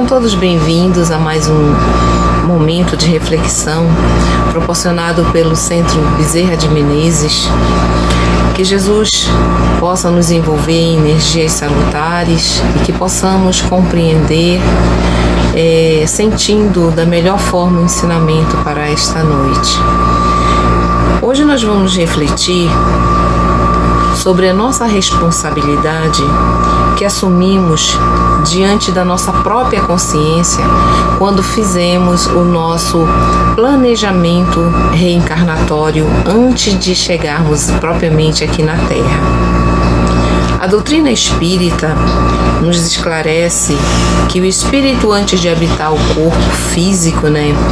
todos bem-vindos a mais um momento de reflexão proporcionado pelo Centro Bezerra de Menezes. Que Jesus possa nos envolver em energias salutares e que possamos compreender, sentindo da melhor forma o ensinamento para esta noite. Hoje nós vamos refletir sobre a nossa responsabilidade que assumimos diante da nossa própria consciência quando fizemos o nosso planejamento reencarnatório antes de chegarmos propriamente aqui na Terra. A doutrina espírita nos esclarece que o espírito, antes de habitar o corpo físico,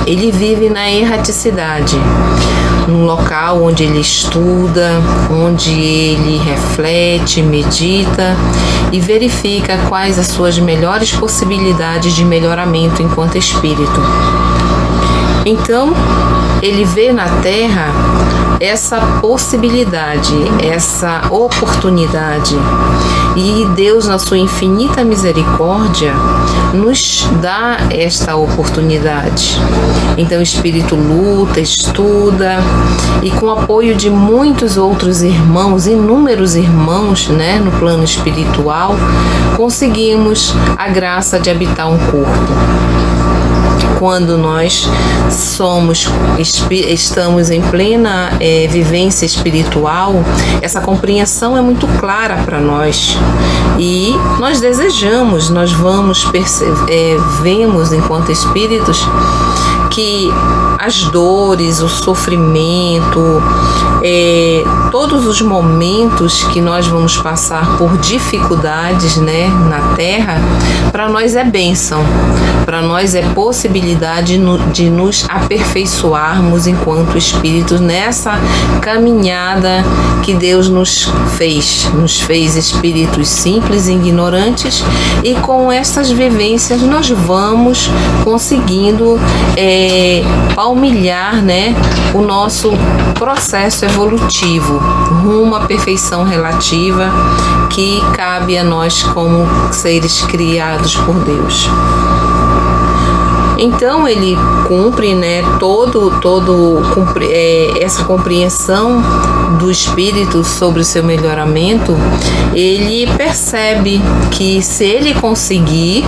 ele vive na erraticidade, num local onde ele estuda, onde ele reflete, medita e verifica quais as suas melhores possibilidades de melhoramento enquanto espírito. Então, ele vê na Terra essa possibilidade, essa oportunidade, e Deus, na sua infinita misericórdia, nos dá esta oportunidade. Então o espírito luta, estuda, e com o apoio de muitos outros irmãos, inúmeros irmãos, no plano espiritual, conseguimos a graça de habitar um corpo. Quando nós estamos em plena vivência espiritual, essa compreensão é muito clara para nós e nós desejamos, nós vemos enquanto espíritos que as dores, o sofrimento, todos os momentos que nós vamos passar por dificuldades, na Terra, para nós é bênção, para nós é possibilidade de nos aperfeiçoarmos enquanto espíritos nessa caminhada que Deus nos fez espíritos simples e ignorantes, e com essas vivências nós vamos conseguindo palmilhar, o nosso processo evolutivo rumo à perfeição relativa que cabe a nós como seres criados por Deus. Então ele cumpre, essa compreensão do espírito sobre o seu melhoramento. Ele percebe que se ele conseguir,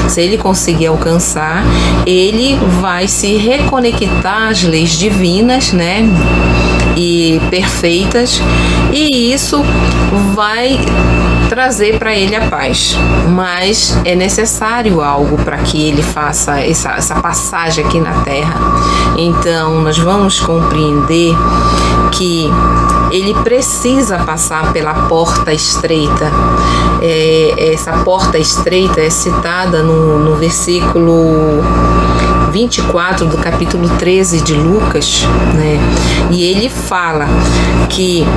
se ele conseguir alcançar, ele vai se reconectar às leis divinas, e perfeitas, e isso vai trazer para ele a paz. Mas é necessário algo para que ele faça essa passagem aqui na Terra. Então nós vamos compreender que ele precisa passar pela porta estreita. Essa porta estreita é citada no versículo 24 do capítulo 13 de Lucas, e ele fala que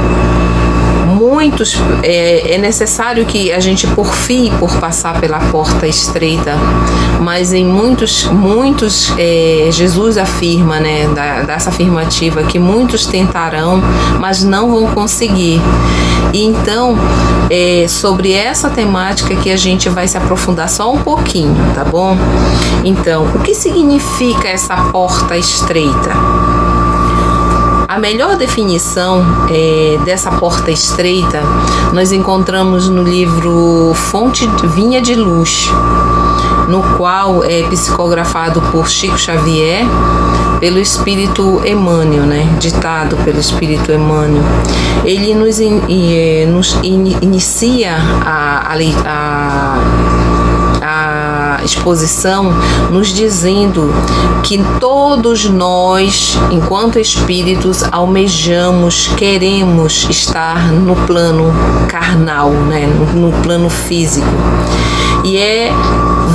é necessário que a gente porfie por passar pela porta estreita, mas em muitos Jesus afirma, dá essa afirmativa que muitos tentarão, mas não vão conseguir. E então sobre essa temática que a gente vai se aprofundar só um pouquinho, tá bom? Então, o que significa essa porta estreita? A melhor definição dessa porta estreita nós encontramos no livro Fonte Vinha de Luz, no qual é psicografado por Chico Xavier, pelo Espírito Emmanuel, ditado pelo Espírito Emmanuel. Ele nos inicia a exposição nos dizendo que todos nós, enquanto espíritos, almejamos, queremos estar no plano carnal, no plano físico, e é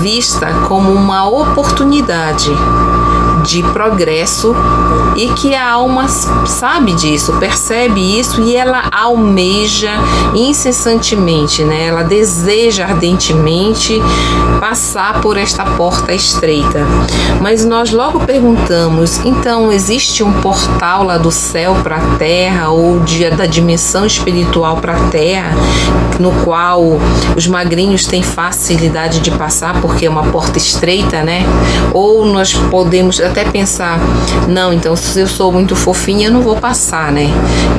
vista como uma oportunidade de progresso e que a alma sabe disso, percebe isso e ela almeja incessantemente, né? Ela deseja ardentemente passar por esta porta estreita. Mas nós logo perguntamos, então existe um portal lá do céu para a terra ou da dimensão espiritual para a terra, no qual os magrinhos têm facilidade de passar porque é uma porta estreita, né? Ou nós podemos até pensar, não, então se eu sou muito fofinha eu não vou passar, né?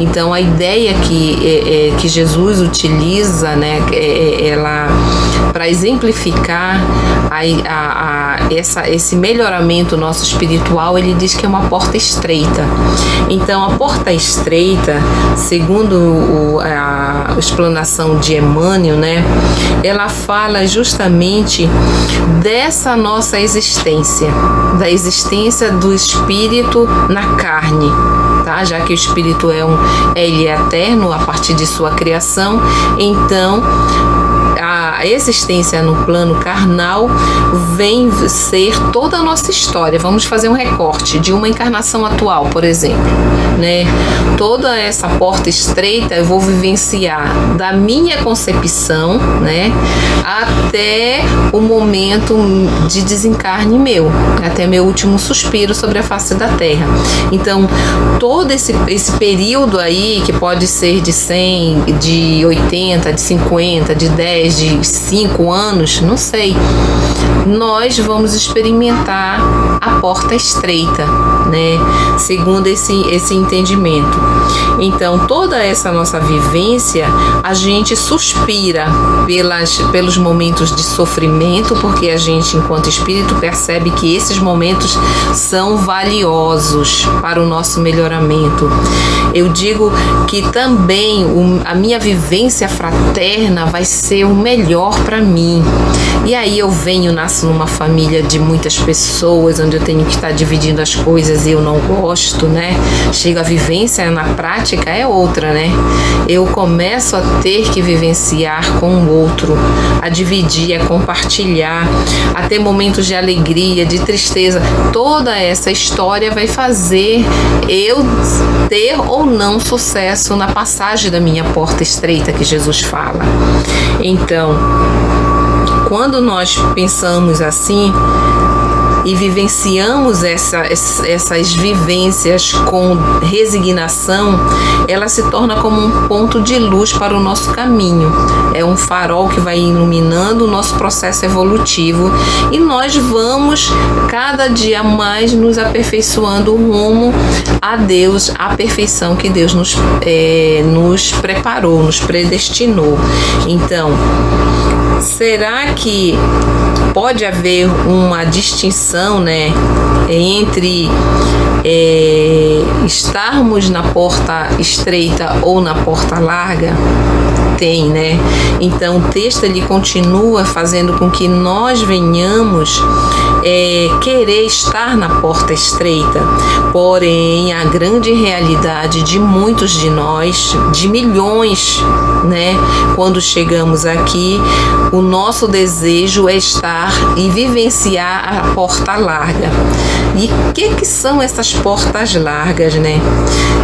Então a ideia que Jesus utiliza, né, ela para exemplificar esse melhoramento nosso espiritual, ele diz que é uma porta estreita. Então a porta estreita, segundo a explanação de Emmanuel, né, ela fala justamente dessa nossa existência, da existência do espírito na carne, tá? Já que o espírito ele é eterno a partir de sua criação, então a existência no plano carnal vem ser toda a nossa história. Vamos fazer um recorte de uma encarnação atual, por exemplo, né? Toda essa porta estreita eu vou vivenciar da minha concepção, né, até o momento de desencarne meu, até meu último suspiro sobre a face da terra. Então, todo esse período aí, que pode ser de 100, de 80, de 50, de 10, de 5 anos, não sei, nós vamos experimentar a porta estreita, né? Segundo esse entendimento. Então, toda essa nossa vivência, a gente suspira pelos momentos de sofrimento, porque a gente, enquanto espírito, percebe que esses momentos são valiosos para o nosso melhoramento. Eu digo que também a minha vivência fraterna vai ser o melhor para mim. E aí eu nasço numa família de muitas pessoas, onde eu tenho que estar dividindo as coisas e eu não gosto, né? Chega a vivência na prática é outra, né? Eu começo a ter que vivenciar com o outro, a dividir, a compartilhar, a ter momentos de alegria, de tristeza. Toda essa história vai fazer eu ter ou não sucesso na passagem da minha porta estreita que Jesus fala. Então, quando nós pensamos assim e vivenciamos essas vivências com resignação, ela se torna como um ponto de luz para o nosso caminho. É um farol que vai iluminando o nosso processo evolutivo e nós vamos cada dia mais nos aperfeiçoando rumo a Deus, a perfeição que Deus nos preparou, nos predestinou. Então, será que pode haver uma distinção, né, entre estarmos na porta estreita ou na porta larga? Tem, né? Então o texto ele continua fazendo com que nós venhamos querer estar na porta estreita, porém a grande realidade de muitos de nós, de milhões, né, quando chegamos aqui, o nosso desejo é estar e vivenciar a porta larga. E o que são essas portas largas, né?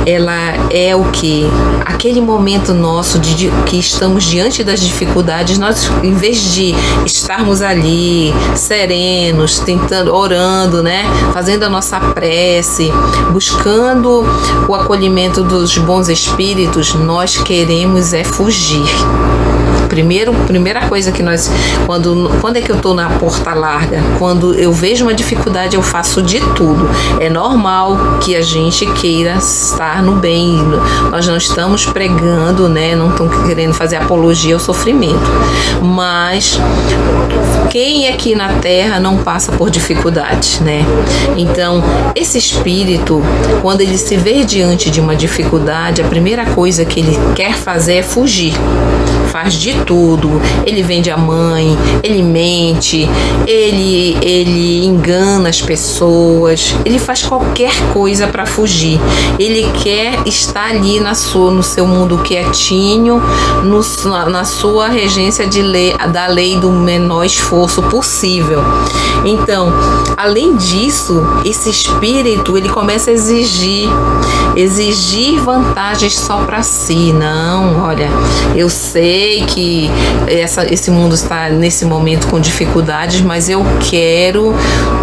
Ela é o que? Aquele momento nosso que estamos diante das dificuldades, nós, em vez de estarmos ali serenos, tentando, orando, né, fazendo a nossa prece, buscando o acolhimento dos bons espíritos, nós queremos fugir. Primeira coisa que nós, quando é que eu estou na porta larga? Quando eu vejo uma dificuldade, eu faço de tudo. É normal que a gente queira estar no bem. Nós não estamos pregando, né? Não estamos querendo fazer apologia ao sofrimento. Mas quem aqui na Terra não passa por dificuldades, né? Então, esse espírito, quando ele se vê diante de uma dificuldade, a primeira coisa que ele quer fazer é fugir. faz de tudo. Ele vende a mãe, ele mente, ele engana as pessoas, ele faz qualquer coisa para fugir. Ele quer estar ali no seu mundo quietinho, na sua regência da lei do menor esforço possível. Então, além disso, esse espírito ele começa a exigir vantagens só para si. Não, olha, eu sei que esse mundo está nesse momento com dificuldades, mas eu quero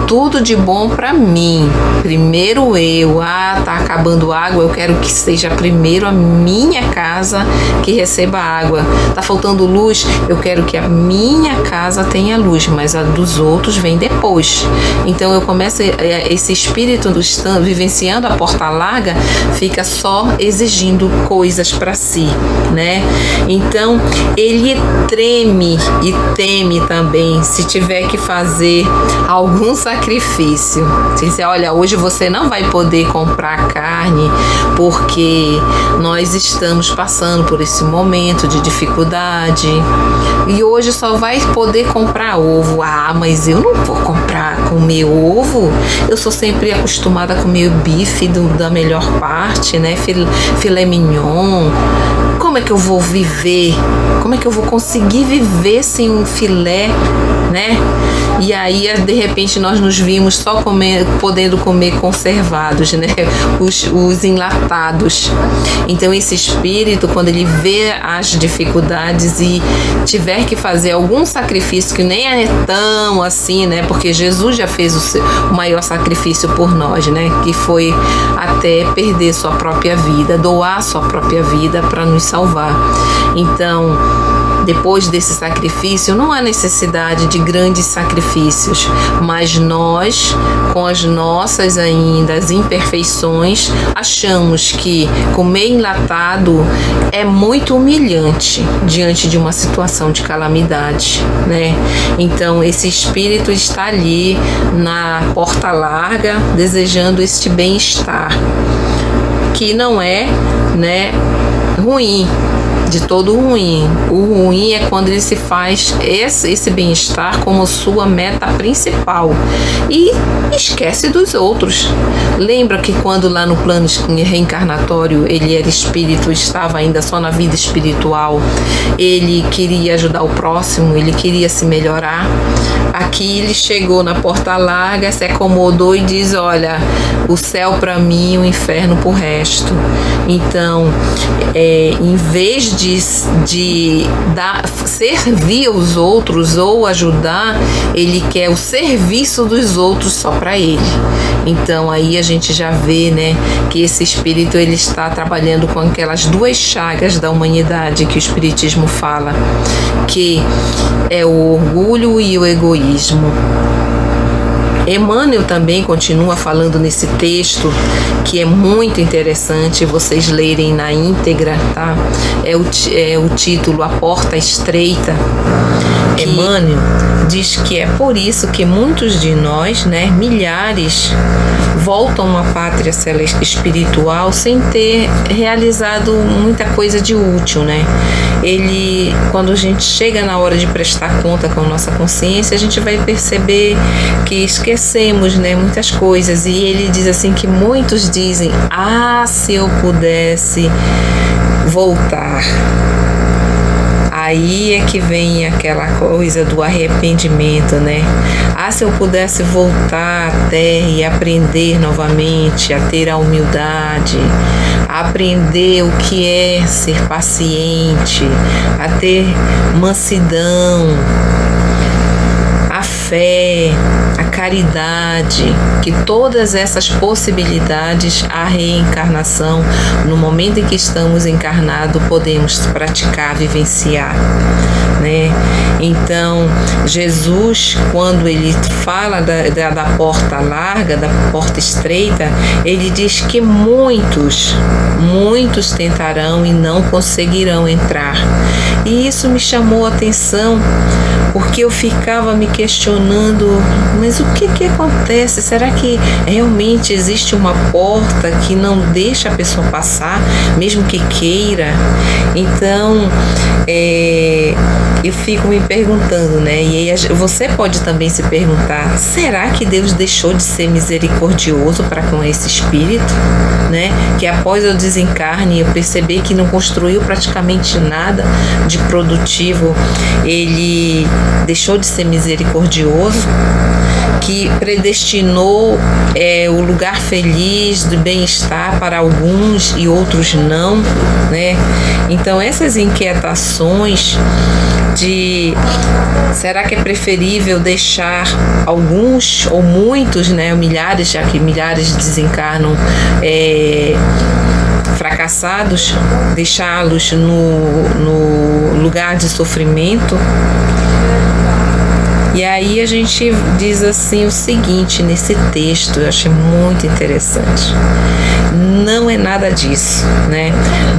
tudo de bom para mim. Primeiro eu, tá acabando água, eu quero que seja primeiro a minha casa que receba água. Tá faltando luz, eu quero que a minha casa tenha luz, mas a dos outros vem depois. Então eu começo, esse espírito vivenciando a porta larga, fica só exigindo coisas para si, né? Então ele treme e teme também se tiver que fazer algum sacrifício. Se dizer, olha, hoje você não vai poder comprar carne porque nós estamos passando por esse momento de dificuldade e hoje só vai poder comprar ovo. Mas eu não vou comer ovo, eu sou sempre acostumada a comer bife da melhor parte, né? Filé mignon. Como é que eu vou viver? Como é que eu vou conseguir viver sem um filé, né? E aí, de repente, nós nos vimos só podendo comer conservados, né? Os enlatados. Então, esse espírito, quando ele vê as dificuldades e tiver que fazer algum sacrifício, que nem é tão assim, né? Porque Jesus já fez o maior sacrifício por nós, né? Que foi até perder sua própria vida, doar sua própria vida para nos salvar. Então, depois desse sacrifício, não há necessidade de grandes sacrifícios, mas nós, com as nossas ainda as imperfeições, achamos que comer enlatado é muito humilhante diante de uma situação de calamidade, né? Então, esse espírito está ali na porta larga, desejando este bem-estar, que não é, né, ruim, de todo ruim. O ruim é quando ele se faz esse bem-estar como sua meta principal e esquece dos outros. Lembra que quando lá no plano reencarnatório ele era espírito, estava ainda só na vida espiritual, ele queria ajudar o próximo, ele queria se melhorar. Aqui ele chegou na porta larga, se acomodou e diz, olha, o céu para mim, o inferno pro resto. Então, em vez de servir aos outros ou ajudar, ele quer o serviço dos outros só para ele. Então aí a gente já vê, né, que esse espírito ele está trabalhando com aquelas duas chagas da humanidade que o espiritismo fala, que é o orgulho e o egoísmo. Emmanuel também continua falando nesse texto, que é muito interessante vocês lerem na íntegra, tá? É o título A Porta Estreita. Emmanuel diz que é por isso que muitos de nós, né, milhares, voltam à pátria celeste espiritual sem ter realizado muita coisa de útil, né? Quando a gente chega na hora de prestar conta com a nossa consciência, a gente vai perceber que esquecemos, né, muitas coisas. E ele diz assim que muitos dizem, se eu pudesse voltar. Aí é que vem aquela coisa do arrependimento, né? Se eu pudesse voltar à terra e aprender novamente a ter a humildade, a aprender o que é ser paciente, a ter mansidão, a fé, a caridade, que todas essas possibilidades, a reencarnação, no momento em que estamos encarnados, podemos praticar, vivenciar, né? Então, Jesus, quando ele fala da porta larga, da porta estreita, ele diz que muitos tentarão e não conseguirão entrar. E isso me chamou a atenção, porque eu ficava me questionando, mas o que acontece? Será que realmente existe uma porta que não deixa a pessoa passar, mesmo que queira? Então, eu fico me perguntando, né? E aí você pode também se perguntar, será que Deus deixou de ser misericordioso para com esse espírito, né? Que após eu desencarne, eu perceber que não construiu praticamente nada de produtivo, ele deixou de ser misericordioso, que predestinou o lugar feliz do bem-estar para alguns e outros não, né? Então essas inquietações de será que é preferível deixar alguns ou muitos, né, milhares, já que milhares desencarnam fracassados, deixá-los no lugar de sofrimento? E aí a gente diz assim o seguinte nesse texto, eu achei muito interessante. Não é nada disso, né?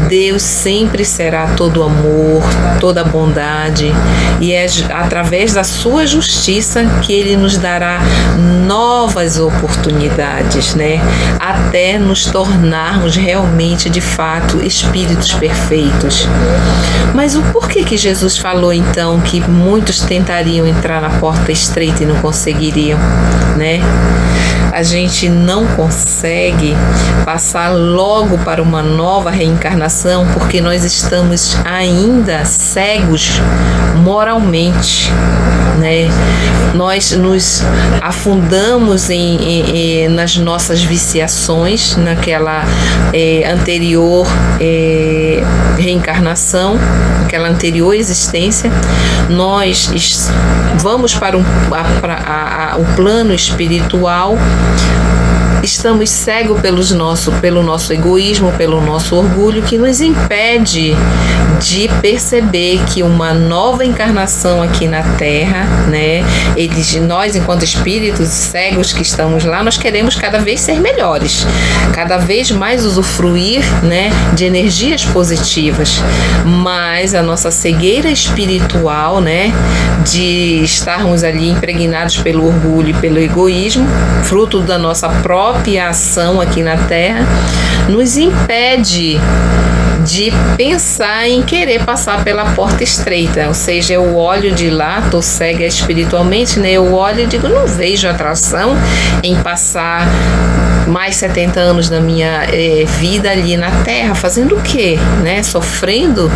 Deus sempre será todo amor, toda bondade, e é através da sua justiça que Ele nos dará novas oportunidades, né? Até nos tornarmos realmente, de fato, espíritos perfeitos. Mas o porquê que Jesus falou então que muitos tentariam entrar na porta estreita e não conseguiriam, né? A gente não consegue passar logo para uma nova reencarnação porque nós estamos ainda cegos moralmente, né? Nós nos afundamos nas nossas viciações, naquela anterior reencarnação, naquela anterior existência. Nós vamos para o plano espiritual, estamos cegos pelo nosso egoísmo, pelo nosso orgulho, que nos impede de perceber que uma nova encarnação aqui na Terra, né? Nós, enquanto espíritos cegos que estamos lá, nós queremos cada vez ser melhores, cada vez mais usufruir, né, de energias positivas, mas a nossa cegueira espiritual, né, de estarmos ali impregnados pelo orgulho e pelo egoísmo, fruto da nossa própria ação aqui na Terra, nos impede de pensar em querer passar pela porta estreita. Ou seja, eu olho de lá, estou cega espiritualmente, né? Eu olho e digo, não vejo atração em passar mais 70 anos da minha vida ali na Terra, fazendo o quê? Né? Sofrendo?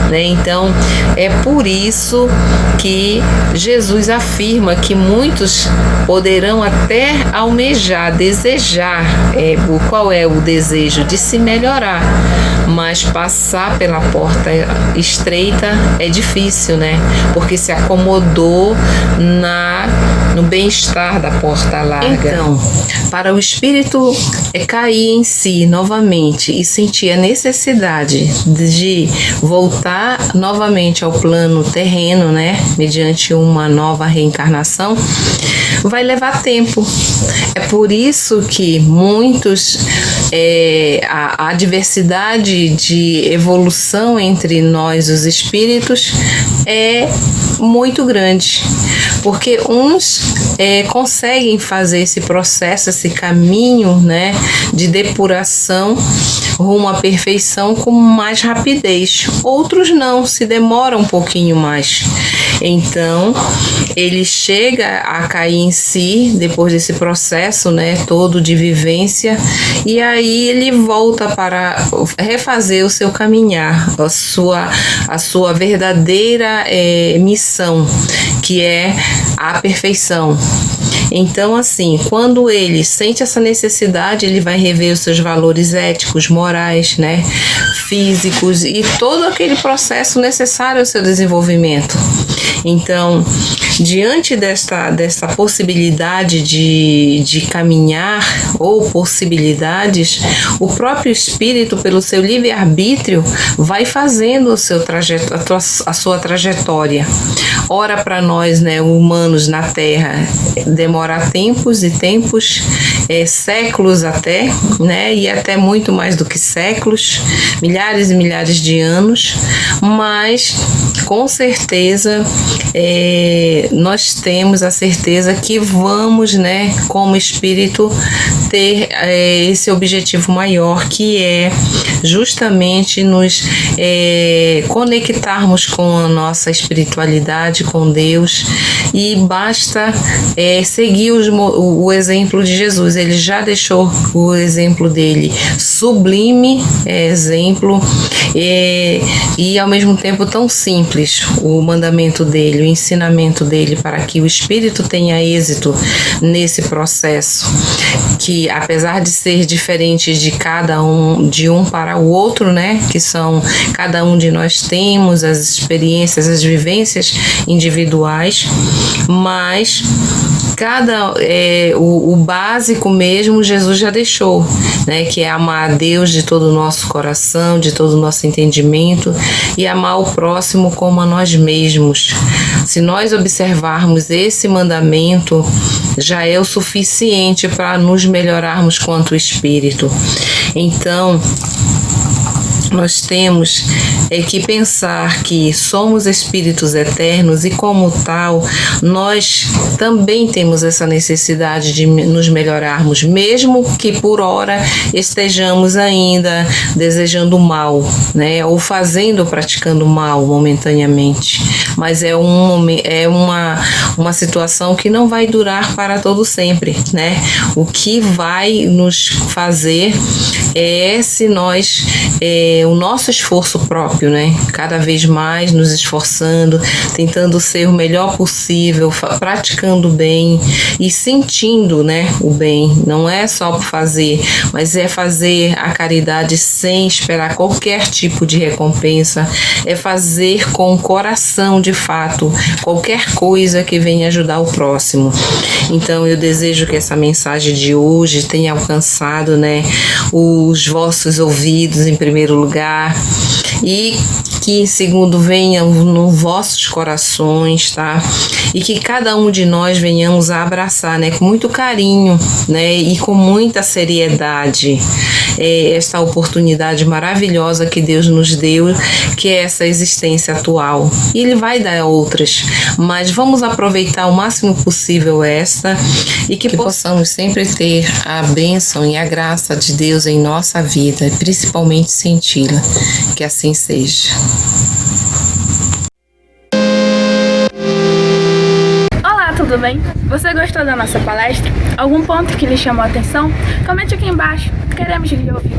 Né? Então, é por isso que Jesus afirma que muitos poderão até almejar, desejar, qual é o desejo? De se melhorar, mas passar pela porta estreita é difícil, né? Porque se acomodou no bem-estar da porta larga. Então, para o espírito cair em si novamente e sentir a necessidade de voltar novamente ao plano terreno, né, mediante uma nova reencarnação, vai levar tempo. É por isso que muitos a diversidade de evolução entre nós, os espíritos, é muito grande, porque uns conseguem fazer esse processo, esse caminho, né, de depuração rumo à perfeição com mais rapidez. Outros não, se demoram um pouquinho mais. Então, ele chega a cair em si depois desse processo, né, todo de vivência, e aí ele volta para refazer o seu caminhar, a sua verdadeira missão, que é a perfeição. Então, assim, quando ele sente essa necessidade, ele vai rever os seus valores éticos, morais, né, físicos e todo aquele processo necessário ao seu desenvolvimento. Então, diante desta possibilidade de caminhar ou possibilidades, o próprio espírito, pelo seu livre-arbítrio, vai fazendo a sua trajetória. ora para nós, né, humanos na Terra, demora tempos e tempos, séculos até, né, e até muito mais do que séculos, milhares e milhares de anos, mas com certeza nós temos a certeza que vamos, né, como espírito, ter esse objetivo maior, que é justamente nos conectarmos com a nossa espiritualidade, com Deus, e basta seguir o exemplo de Jesus. Ele já deixou o exemplo dele, sublime exemplo, e ao mesmo tempo tão simples, o mandamento dele, o ensinamento dele, para que o espírito tenha êxito nesse processo, que apesar de ser diferente de cada um, de um para o outro, né, que são, cada um de nós temos as experiências, as vivências individuais, mas o básico mesmo Jesus já deixou, né, que é amar a Deus de todo o nosso coração, de todo o nosso entendimento, e amar o próximo como a nós mesmos. Se nós observarmos esse mandamento, já é o suficiente para nos melhorarmos quanto espírito. Então, nós temos que pensar que somos espíritos eternos, e como tal, nós também temos essa necessidade de nos melhorarmos, mesmo que por hora estejamos ainda desejando mal, né, ou praticando mal momentaneamente. Mas é uma situação que não vai durar para todo sempre, né? O que vai nos fazer se nós o nosso esforço próprio, né? Cada vez mais nos esforçando, tentando ser o melhor possível, praticando bem e sentindo, né, o bem. Não é só por fazer, mas é fazer a caridade sem esperar qualquer tipo de recompensa, é fazer com o coração de fato qualquer coisa que venha ajudar o próximo. Então eu desejo que essa mensagem de hoje tenha alcançado, né, os vossos ouvidos em primeiro lugar, e que em segundo venham nos vossos corações, tá? E que cada um de nós venhamos a abraçar, né, com muito carinho, né, e com muita seriedade, esta oportunidade maravilhosa que Deus nos deu, que é essa existência atual. E Ele vai dar outras, mas vamos aproveitar o máximo possível esta, e que possamos sempre ter a bênção e a graça de Deus em nossa vida, principalmente senti-la. Que assim seja. Olá, tudo bem? Você gostou da nossa palestra? Algum ponto que lhe chamou a atenção? Comente aqui embaixo, queremos lhe ouvir.